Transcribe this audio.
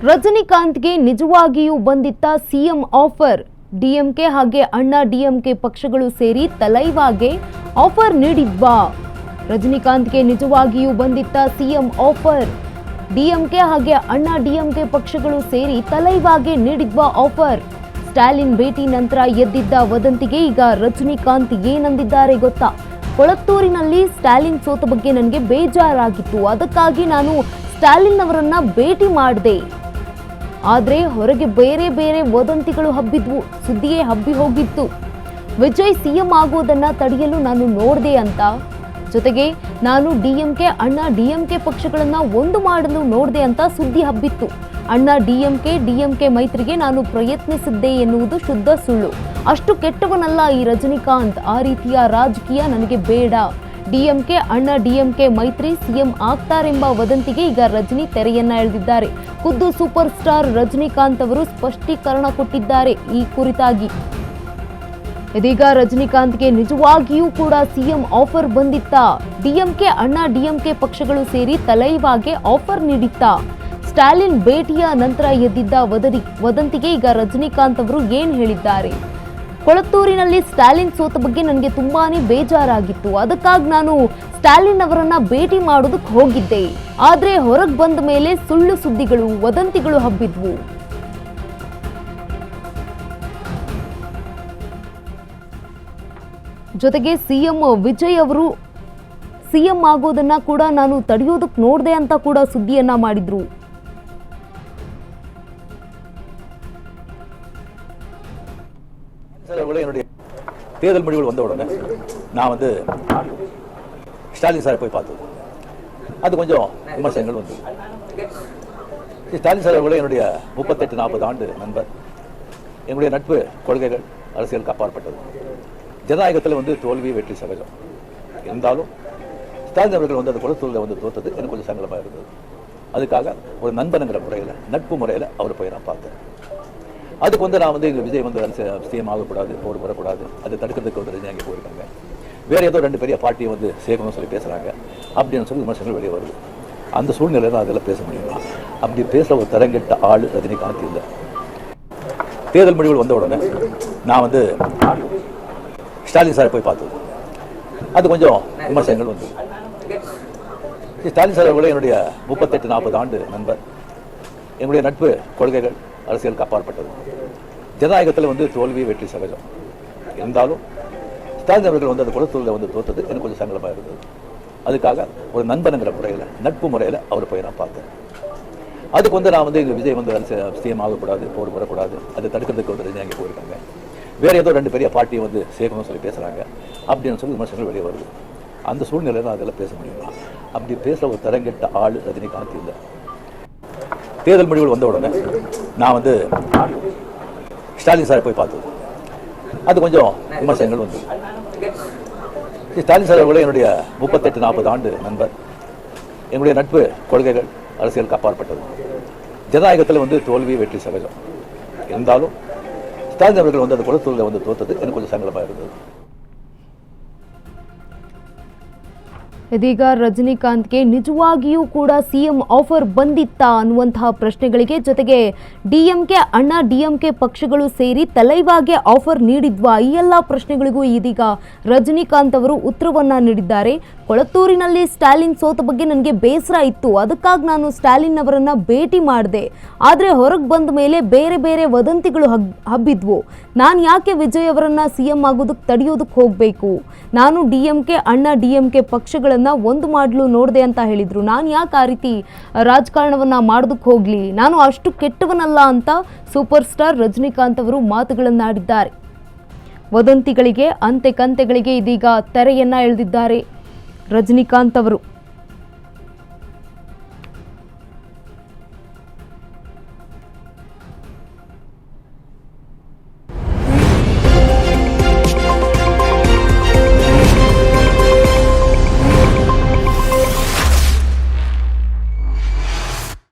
ರಜನಿಕಾಂತ್ಗೆ ನಿಜವಾಗಿಯೂ ಬಂದಿತ್ತ CM offer. DMK ಹಾಗೆ ಅಣ್ಣಾ ಡಿಎಂಕೆ ಪಕ್ಷಗಳು ಸೇರಿ ತಲೈವಾಗೆ ಆಫರ್ ನೀಡಿದ್ವಾ? ರಜನಿಕಾಂತ್ಗೆ ನಿಜವಾಗಿಯೂ ಬಂದಿತ್ತ ಸಿಎಂ ಆಫರ್. ಡಿಎಂಕೆ ಹಾಗೆ ಅಣ್ಣಾ ಡಿಎಂಕೆ ಪಕ್ಷಗಳು ಸೇರಿ ತಲೈವಾಗೆ ನೀಡಿದ್ವಾ ಆಫರ್? ಸ್ಟಾಲಿನ್ ಭೇಟಿ ನಂತರ ಎದ್ದಿದ್ದ ವದಂತಿಗೆ ಈಗ ರಜನಿಕಾಂತ್ ಏನಂದಿದ್ದಾರೆ ಗೊತ್ತಾ? ಕೊಳತ್ತೂರಿನಲ್ಲಿ ಸ್ಟಾಲಿನ್ ಸೋತ ಬಗ್ಗೆ ನನಗೆ ಬೇಜಾರಾಗಿತ್ತು, ಅದಕ್ಕಾಗಿ ನಾನು ಸ್ಟಾಲಿನ್ ಅವರನ್ನ ಭೇಟಿ ಮಾಡಿದೆ. ಆದರೆ ಹೊರಗೆ ಬೇರೆ ಬೇರೆ ವದಂತಿಗಳು ಹಬ್ಬಿದ್ವು, ಸುದ್ದಿಯೇ ಹಬ್ಬಿ ಹೋಗಿತ್ತು. ವಿಜಯ್ ಸಿಎಂ ಆಗೋದನ್ನ ತಡೆಯಲು ನಾನು ನೋಡಿದೆ ಅಂತ, ಜೊತೆಗೆ ನಾನು ಡಿಎಂಕೆ ಅಣ್ಣಾ ಡಿಎಂಕೆ ಪಕ್ಷಗಳನ್ನ ಒಂದು ಮಾಡಲು ನೋಡಿದೆ ಅಂತ ಸುದ್ದಿ ಹಬ್ಬಿತ್ತು. ಅಣ್ಣಾ ಡಿಎಂಕೆ ಮೈತ್ರಿಗೆ ನಾನು ಪ್ರಯತ್ನಿಸಿದ್ದೆ ಎನ್ನುವುದು ಶುದ್ಧ ಸುಳ್ಳು. ಅಷ್ಟು ಕೆಟ್ಟವನಲ್ಲ ಈ ರಜನಿಕಾಂತ್, ಆ ರೀತಿಯ ರಾಜಕೀಯ ನನಗೆ ಬೇಡ. ಡಿಎಂಕೆ ಅಣ್ಣಾ ಡಿಎಂಕೆ ಮೈತ್ರಿ ಸಿಎಂ ಆಗ್ತಾರೆಂಬ ವದಂತಿಗೆ ಈಗ ರಜನಿ ತೆರೆಯನ್ನ ಎಳೆದಿದ್ದಾರೆ. ಖುದ್ದು ಸೂಪರ್ ಸ್ಟಾರ್ ರಜನಿಕಾಂತ್ ಅವರು ಸ್ಪಷ್ಟೀಕರಣ ಕೊಟ್ಟಿದ್ದಾರೆ ಈ ಕುರಿತಾಗಿ. ಇದೀಗ ರಜನಿಕಾಂತ್ಗೆ ನಿಜವಾಗಿಯೂ ಕೂಡ ಸಿಎಂ ಆಫರ್ ಬಂದಿತ್ತಾ? ಡಿಎಂಕೆ ಅಣ್ಣಾ ಡಿಎಂಕೆ ಪಕ್ಷಗಳು ಸೇರಿ ತಲೈವಾಗೆ ಆಫರ್ ನೀಡಿತ್ತಾ? ಸ್ಟಾಲಿನ್ ಭೇಟಿಯ ನಂತರ ಎದ್ದಿದ್ದ ವದಂತಿಗೆ ಈಗ ರಜನಿಕಾಂತ್ ಅವರು ಏನ್ ಹೇಳಿದ್ದಾರೆ? ಕೊಳತ್ತೂರಿನಲ್ಲಿ ಸ್ಟಾಲಿನ್ ಸೋತ ಬಗ್ಗೆ ನನಗೆ ತುಂಬಾನೇ ಬೇಜಾರಾಗಿತ್ತು, ಅದಕ್ಕಾಗಿ ನಾನು ಸ್ಟಾಲಿನ್ ಅವರನ್ನ ಭೇಟಿ ಮಾಡೋದಕ್ಕೆ ಹೋಗಿದ್ದೆ. ಆದ್ರೆ ಹೊರಗೆ ಬಂದ ಮೇಲೆ ಸುಳ್ಳು ಸುದ್ದಿಗಳು, ವದಂತಿಗಳು ಹಬ್ಬಿದ್ವು. ಜೊತೆಗೆ ಸಿಎಂ ವಿಜಯ್ ಅವರು ಸಿಎಂ ಆಗೋದನ್ನ ಕೂಡ ನಾನು ತಡೆಯೋದಕ್ಕೆ ನೋಡಿದೆ ಅಂತ ಕೂಡ ಸುದ್ದಿಯನ್ನ ಮಾಡಿದ್ರು. என்னுடைய தேர்தல் முடிவுகள் வந்த உடனே நான் ஸ்டாலின் சாரை போய் பார்த்தது, அது கொஞ்சம் விமர்சனங்கள் வந்தது. ஸ்டாலின் சார் அவர்களே என்னுடைய 38-40 ஆண்டு நண்பர். என்னுடைய நட்பு கொள்கைகள் அரசியலுக்கு அப்பாற்பட்டது. ஜனநாயகத்தில் தோல்வி வெற்றி சகஜம். இருந்தாலும் ஸ்டாலின் அவர்கள் அந்த குளத்தூரில் தோத்தது எனக்கு கொஞ்சம் சங்கடமாக இருந்தது. அதுக்காக ஒரு நண்பனுங்கிற முறையில், நட்பு முறையில் அவர் போய் நான் பார்த்தேன். அதுக்கு நான் இங்கே விஜய் சிஎம் ஆகக்கூடாது, போடு வரக்கூடாது, அதை தடுக்கிறதுக்கு ரஜினி அங்கே போயிருக்காங்க. வேறு ஏதோ 2 பெரிய பார்ட்டியை சேர்க்கணும்னு சொல்லி பேசுகிறாங்க அப்படின்னு சொல்லி விமர்சனங்கள் வெளியே வருது. அந்த சூழ்நிலையில் தான் அதெல்லாம் பேச முடியுமா? அப்படி பேசுகிற ஒரு தரங்கெட்ட ஆள் ரஜினிகாந்த் இல்லை. தேர்தல் முடிவுகள் வந்த உடனே நான் ஸ்டாலின் சாரை போய் பார்த்தது, அது கொஞ்சம் விமர்சனங்கள் வந்தது. ஸ்டாலின் சார் அவர்களே என்னுடைய 38-40 ஆண்டு நண்பர். என்னுடைய நட்பு கொள்கைகள் அரசியலுக்கு அப்பாற்பட்டது. ஜனநாயகத்தில் தோல்வி வெற்றி சகஜம். இருந்தாலும் ஸ்டாலின் அவர்கள் அந்த குளத்தூரில் தோத்தது எனக்கு கொஞ்சம் சங்கடமாக இருந்தது. அதுக்காக ஒரு நண்பனுங்கிற முறையில், நட்பு முறையில் அவர் போய் நான் பார்த்தேன். அதுக்கு நான் இங்கே விஜய் சிஎம் ஆகக்கூடாது, போடு வரக்கூடாது, அதை தடுக்கிறதுக்கு ரஜினி அங்கே போயிருக்காங்க. வேறு ஏதோ 2 பெரிய பார்ட்டியை சேர்க்கணும்னு சொல்லி பேசுகிறாங்க அப்படின்னு சொல்லி விமர்சனங்கள் வெளியே வருது. அந்த சூழ்நிலையில் தான் அதெல்லாம் பேச முடியுமா? அப்படி பேசுகிற ஒரு தரங்கெட்ட ஆள் ரஜினிகாந்த் இல்லை. தேர்தல் முடிவுகள் வந்த உடனே நான் ஸ்டாலின் சாரை போய் பார்த்தது, அது கொஞ்சம் விமர்சனங்கள் வந்தது. ஸ்டாலின் சார் அவர்களே என்னுடைய 38-40 ஆண்டு நண்பர். என்னுடைய நட்பு கொள்கைகள் அரசியலுக்கு அப்பாற்பட்டது. ஜனநாயகத்தில் தோல்வி வெற்றி சகஜம். இருந்தாலும் ஸ்டாலின் அவர்கள் அந்த குளத்தூரில் தோத்தது எனக்கு கொஞ்சம் சங்கடமாக இருந்தது. ಇದೀಗ ರಜನಿಕಾಂತ್ಗೆ ನಿಜವಾಗಿಯೂ ಕೂಡ ಸಿಎಂ ಆಫರ್ ಬಂದಿತ್ತಾ ಅನ್ನುವಂತಹ ಪ್ರಶ್ನೆಗಳಿಗೆ, ಜೊತೆಗೆ ಡಿಎಂಕೆ ಅಣ್ಣಾ ಡಿಎಂಕೆ ಪಕ್ಷಗಳು ಸೇರಿ ತಲೈವಾಗೆ ಆಫರ್ ನೀಡಿದ್ವಾ, ಈ ಎಲ್ಲ ಪ್ರಶ್ನೆಗಳಿಗೂ ಇದೀಗ ರಜನಿಕಾಂತ್ ಅವರು ಉತ್ತರವನ್ನ ನೀಡಿದ್ದಾರೆ. ಕೊಳತ್ತೂರಿನಲ್ಲಿ ಸ್ಟಾಲಿನ್ ಸೋತ ಬಗ್ಗೆ ನನಗೆ ಬೇಸರ ಇತ್ತು, ಅದಕ್ಕಾಗಿ ನಾನು ಸ್ಟಾಲಿನ್ ಅವರನ್ನ ಭೇಟಿ ಮಾಡಿದೆ. ಆದರೆ ಹೊರಗೆ ಬಂದ ಮೇಲೆ ಬೇರೆ ಬೇರೆ ವದಂತಿಗಳು ಹಬ್ಬಿದ್ವು. ನಾನು ಯಾಕೆ ವಿಜಯ್ ಅವರನ್ನ ಸಿಎಂ ಆಗೋದಕ್ಕೆ ತಡೆಯೋದಕ್ಕೆ ಹೋಗಬೇಕು? ನಾನು ಡಿಎಂಕೆ ಅಣ್ಣಾ ಡಿಎಂಕೆ ಪಕ್ಷಗಳ ಒಂದು ಮಾಡಲು ನೋಡಿದೆ ಅಂತ ಹೇಳಿದ್ರು. ನಾನು ಯಾಕೆ ಆ ರೀತಿ ರಾಜಕಾರಣವನ್ನ ಮಾಡೋದಕ್ಕೆ ಹೋಗ್ಲಿ? ನಾನು ಅಷ್ಟು ಕೆಟ್ಟವನಲ್ಲ ಅಂತ ಸೂಪರ್ ಸ್ಟಾರ್ ರಜನಿಕಾಂತ್ ಅವರು ಮಾತುಗಳನ್ನಾಡಿದ್ದಾರೆ. ವದಂತಿಗಳಿಗೆ, ಅಂತೆ ಕಂತೆಗಳಿಗೆ ಇದೀಗ ತೆರೆಯನ್ನ ಎಳೆದಿದ್ದಾರೆ ರಜನಿಕಾಂತ್ ಅವರು.